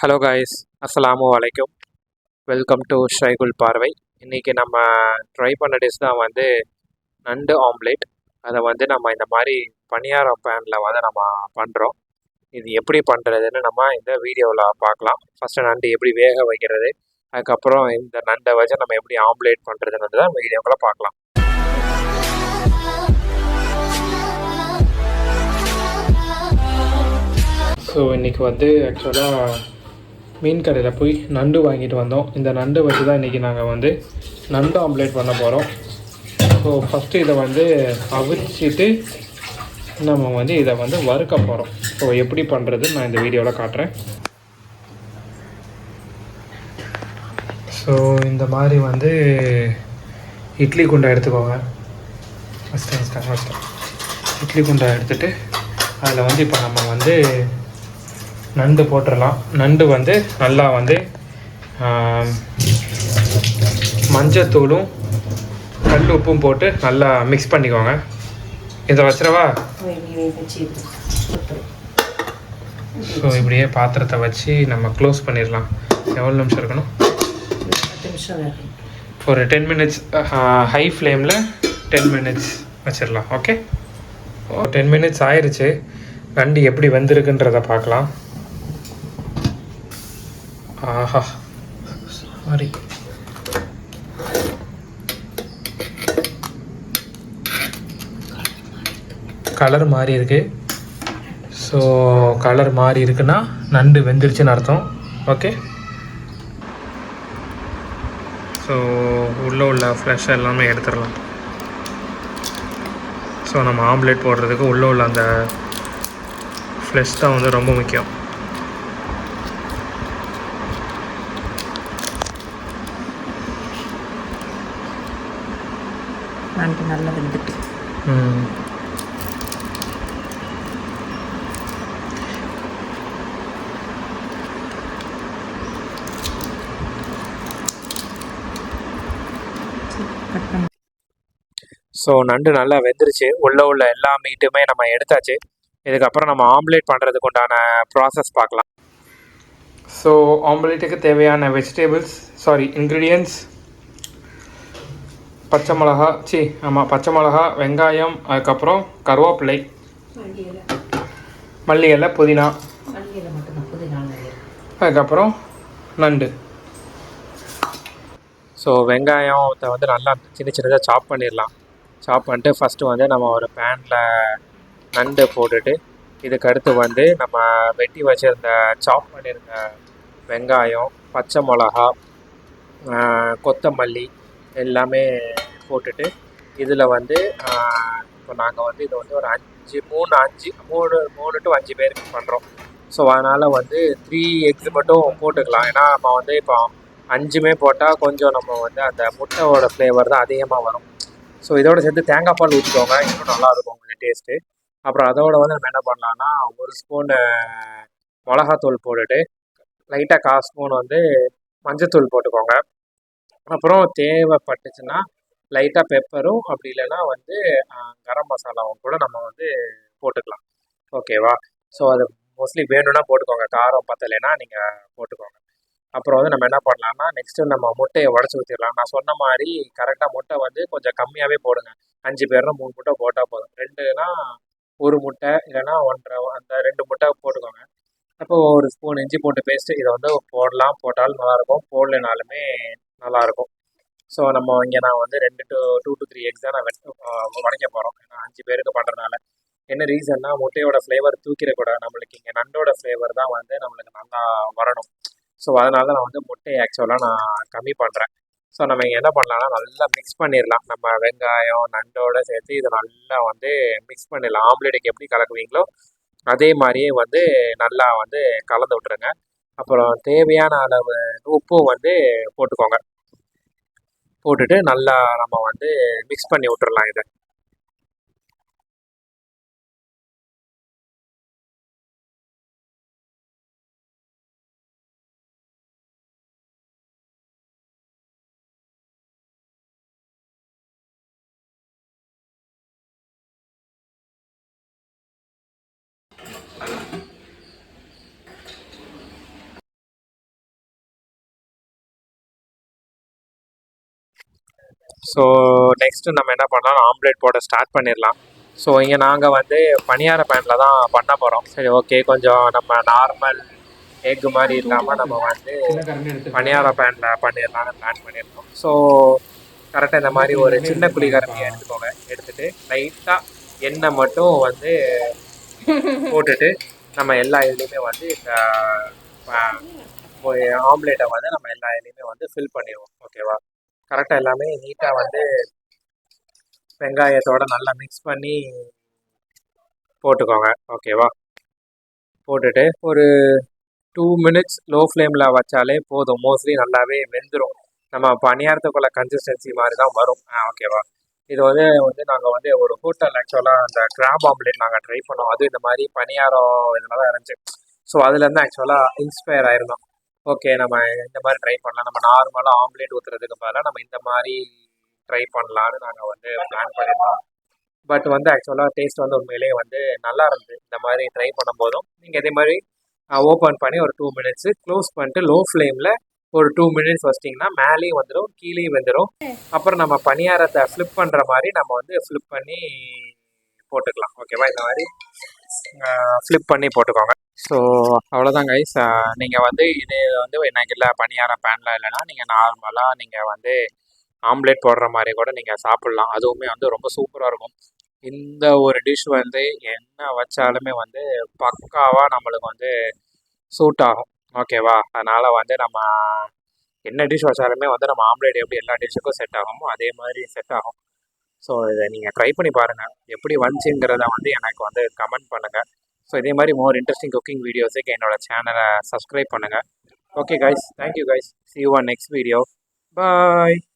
Hello guys, அஸ்ஸலாமு அலைக்கும். Welcome to ஷைகுல் பார்வை. இன்றைக்கி நம்ம ட்ரை பண்ண டிஷ் தான் வந்து நண்டு ஆம்லேட். அதை வந்து நம்ம இந்த மாதிரி பணியாரம் பேனில் வந்து நம்ம பண்ணுறோம். இது எப்படி பண்ணுறதுன்னு நம்ம இந்த வீடியோவில் பார்க்கலாம். ஃபஸ்ட்டு நண்டு எப்படி வேக வைக்கிறது, அதுக்கப்புறம் இந்த நண்டை வச்சு நம்ம எப்படி ஆம்லேட் பண்ணுறதுன்னு தான் வீடியோக்குள்ளே பார்க்கலாம். ஸோ இன்றைக்கி வந்து ஆக்சுவலாக மீன் கடையில் போய் நண்டு வாங்கிட்டு வந்தோம். இந்த நண்டு வச்சு தான் இன்றைக்கி நாங்கள் வந்து நண்டு ஆம்லேட் பண்ண போகிறோம். ஸோ ஃபஸ்ட்டு இதை வந்து அவிச்சிட்டு நம்ம வந்து இதை வந்து வறுக்க போகிறோம். ஸோ எப்படி பண்ணுறது நான் இந்த வீடியோவில் காட்டுறேன். ஸோ இந்த மாதிரி வந்து இட்லி குண்டை எடுத்துக்கோங்க. ஃபஸ்ட்டு இட்லி குண்டை எடுத்துகிட்டு அதில் வந்து இப்போ நம்ம வந்து நண்டு போட்டுடலாம். நண்டு வந்து நல்லா வந்து மஞ்சத்தூளும் கல் உப்பும் போட்டு நல்லா மிக்ஸ் பண்ணிக்கோங்க. இதை வச்சிடவா? ஸோ இப்படியே பாத்திரத்தை வச்சு நம்ம க்ளோஸ் பண்ணிடலாம். எவ்வளோ நிமிஷம் இருக்கணும்? ஒரு 10 மினிட்ஸ் ஹை ஃப்ளேமில் 10 மினிட்ஸ் வச்சிடலாம். ஓகே, 10 மினிட்ஸ் ஆயிடுச்சு. நண்டு எப்படி வெந்திருக்குன்றதை பார்க்கலாம். ஆஹா, சாரி, கலர் மாறி இருக்கு. ஸோ கலர் மாறி இருக்குன்னா நண்டு வெந்துருச்சுன்னு அர்த்தம். ஓகே, ஸோ உள்ளே உள்ள ஃப்ளஷ் எல்லாமே எடுத்துடலாம். ஸோ நம்ம ஆம்லேட் போடுறதுக்கு உள்ளே உள்ள அந்த ஃப்ளஷ் தான் வந்து ரொம்ப முக்கியம். நண்டு நல்லா வெந்துட்டு ஸோ நண்டு நல்லா வெந்துருச்சு. உள்ளே உள்ள எல்லா மீட்டுமே நம்ம எடுத்தாச்சு. இதுக்கப்புறம் நம்ம ஆம்லேட் பண்ணுறதுக்கு உண்டான ப்ராசஸ் பார்க்கலாம். ஸோ ஆம்லேட்டுக்கு தேவையான இன்க்ரீடியன்ட்ஸ்: பச்சை மிளகா, வெங்காயம், அதுக்கப்புறம் கருவேப்பிலை, மல்லி இலை, புதினா, அதுக்கப்புறம் நண்டு. ஸோ வெங்காயத்தை வந்து நல்லா சின்னதாக சாப் பண்ணிடலாம். சாப் பண்ணிட்டு ஃபஸ்ட்டு வந்து நம்ம ஒரு பேனில் நண்டு போட்டுட்டு, இதுக்கடுத்து வந்து நம்ம வெட்டி வச்சுருந்த சாப் பண்ணியிருந்த வெங்காயம், பச்சை மிளகா, கொத்தமல்லி எல்லாமே போட்டுட்டு, இதில் வந்து இப்போ நாங்கள் வந்து இதை வந்து ஒரு 3 to 5 பேருக்கு பண்ணுறோம். ஸோ அதனால் வந்து 3 எக்ஸ் மட்டும் போட்டுக்கலாம். ஏன்னா நம்ம வந்து இப்போ 5மே போட்டால் கொஞ்சம் நம்ம வந்து அந்த முட்டையோட ஃப்ளேவர் தான் அதிகமாக வரும். ஸோ இதோடு சேர்த்து தேங்காய் பால் ஊற்றிக்கோங்க, இன்னும் நல்லாயிருக்கும் கொஞ்சம் டேஸ்ட்டு. அப்புறம் அதோடு வந்து நம்ம என்ன பண்ணலான்னா, 1 ஸ்பூனு மிளகாத்தூள் போட்டுட்டு, லைட்டாக 1/4 ஸ்பூன் வந்து மஞ்சத்தூள் போட்டுக்கோங்க. அப்புறம் தேவைப்பட்டுச்சுன்னா லைட்டாக பெப்பரும், அப்படி இல்லைன்னா வந்து கரம் மசாலாவும் கூட நம்ம வந்து போட்டுக்கலாம். ஓகேவா? ஸோ அது மோஸ்ட்லி வேணும்னா போட்டுக்கோங்க, காரம் பத்தலைன்னா நீங்கள் போட்டுக்கோங்க. அப்புறம் வந்து நம்ம என்ன பண்ணலாம்னா, நெக்ஸ்ட்டு நம்ம முட்டையை உடச்சி ஊற்றிடலாம். நான் சொன்ன மாதிரி கரெக்டாக முட்டை வந்து கொஞ்சம் கம்மியாகவே போடுங்க. 5 பேர்னா 3 முட்டை போட்டால் போதும். 2னா 1 முட்டை, இல்லைன்னா 1.5, அந்த 2 முட்டை போட்டுக்கோங்க. அப்போது 1 ஸ்பூன் இஞ்சி பூண்டு பேஸ்ட்டு, இதை வந்து போட்டாலும் நல்லாயிருக்கும், போடலைனாலுமே நல்லாயிருக்கும். ஸோ நம்ம இங்கே நான் வந்து 2 to 3 எக்ஸ் தான் நான் உடைக்க போகிறோம். ஏன்னா 5 பேருக்கு பண்ணுறதுனால. என்ன ரீசன்னா, முட்டையோட ஃப்ளேவர் தூக்கிடக்கூடாது. நம்மளுக்கு இங்கே நண்டோட ஃப்ளேவர் தான் வந்து நம்மளுக்கு நல்லா வரணும். ஸோ அதனால தான் நான் வந்து முட்டையை ஆக்சுவலாக நான் கம்மி பண்ணுறேன். ஸோ நம்ம இங்கே என்ன பண்ணலாம்னா, நல்லா மிக்ஸ் பண்ணிடலாம். நம்ம வெங்காயம் நண்டோடு சேர்த்து இதை நல்லா வந்து மிக்ஸ் பண்ணிடலாம். ஆம்லேட்டுக்கு எப்படி கலக்குவீங்களோ அதே மாதிரியே வந்து நல்லா வந்து கலந்து விட்டுருங்க. அப்புறம் தேவையான அளவு உப்பும் வந்து போட்டுக்கோங்க. போட்டுட்டு நல்லா நம்ம வந்து மிக்ஸ் பண்ணி விட்டுறலாம் இதை. ஸோ நெக்ஸ்ட்டு நம்ம என்ன பண்ணலாம், ஆம்லேட் போட ஸ்டார்ட் பண்ணிடலாம். ஸோ இங்கே நாங்கள் வந்து பணியார பேனில் தான் பண்ண போகிறோம். சரி ஓகே, கொஞ்சம் நம்ம நார்மல் எக் மாதிரி இல்லாமல் நம்ம வந்து பணியார பேனில் பண்ணிடலாம்னு பிளான் பண்ணியிருக்கோம். ஸோ கரெக்டாக இந்த மாதிரி ஒரு சின்ன குழிக்கரண்டியை எடுத்துக்கோங்க. எடுத்துகிட்டு லைட்டாக எண்ணெய் மட்டும் வந்து போட்டுட்டு நம்ம எல்லா இதுலேயுமே வந்து இந்த ஆம்லேட்டை வந்து நம்ம எல்லா இதுலேயுமே வந்து ஃபில் பண்ணிடுவோம். ஓகேவா? கரெக்டாக எல்லாமே நீட்டாக வந்து வெங்காயத்தோட நல்லா மிக்ஸ் பண்ணி போட்டுக்கோங்க. ஓகேவா? போட்டுட்டு ஒரு 2 மினிட்ஸ் லோ ஃப்ளேமில் வச்சாலே போதும். மோஸ்ட்லி நல்லாவே வெந்துடும். நம்ம பணியாரத்துக்குள்ள கன்சிஸ்டன்சி மாதிரி தான் வரும். ஓகேவா? இது வந்து நாங்கள் வந்து ஒரு ஹோட்டல் ஆக்சுவலாக அந்த கிராப் ஆம்லேட் நாங்கள் ட்ரை பண்ணோம். அது இந்த மாதிரி பணியாரம் இதில் தான் இருந்துச்சு. ஸோ அதுலேருந்து ஆக்சுவலாக இன்ஸ்பயர் ஆயிருந்தோம். ஓகே, நம்ம இந்த மாதிரி ட்ரை பண்ணலாம். நம்ம நார்மலாக ஆம்லேட் ஊற்றுறதுக்கு பதிலாக நம்ம இந்த மாதிரி ட்ரை பண்ணலான்னு நாங்கள் வந்து பிளான் பண்ணியிருந்தோம். பட் வந்து ஆக்சுவலாக டேஸ்ட் வந்து உண்மையிலேயே வந்து நல்லா இருந்தது. இந்த மாதிரி ட்ரை பண்ணும்போதும் நீங்கள் இதே மாதிரி ஓப்பன் பண்ணி ஒரு 2 மினிட்ஸு க்ளோஸ் பண்ணிட்டு லோ ஃப்ளேமில் ஒரு 2 மினிட்ஸ் வச்சிட்டிங்கன்னா மேலேயும் வந்துடும், கீழேயும் வந்துடும். அப்புறம் நம்ம பணியாரத்தை ஃப்ளிப் பண்ணுற மாதிரி நம்ம வந்து ஃப்ளிப் பண்ணி போட்டுக்கலாம். ஓகேவா? இந்த மாதிரி ஃப்ளிப் பண்ணி போட்டுக்கோங்க. ஸோ அவ்வளோதான் கைஸ். நீங்கள் வந்து இது வந்து எனக்கு இல்லை பணியார பேனில் இல்லைன்னா நீங்கள் நார்மலாக நீங்கள் வந்து ஆம்லேட் போடுற மாதிரி கூட நீங்கள் சாப்பிட்லாம். அதுவுமே வந்து ரொம்ப சூப்பராக இருக்கும். இந்த ஒரு டிஷ் வந்து என்ன வச்சாலுமே வந்து பக்காவாக நம்மளுக்கு வந்து சூட் ஆகும். ஓகேவா? அதனால் வந்து நம்ம என்ன டிஷ் வச்சாலுமே வந்து நம்ம ஆம்லேட் எப்படி எல்லா டிஷ்ஷுக்கும் செட் ஆகுமோ அதே மாதிரி செட் ஆகும். ஸோ இதை நீங்கள் ட்ரை பண்ணி பாருங்கள். எப்படி வந்துச்சுங்கிறத வந்து எனக்கு வந்து கமெண்ட் பண்ணுங்கள். ஸோ இதே மாதிரி மோர் இன்ட்ரெஸ்டிங் குக்கிங் வீடியோஸுக்கு என்னோடய சேனலை சப்ஸ்கிரைப் பண்ணுங்கள். Okay guys, thank you guys. see you on next video. Bye.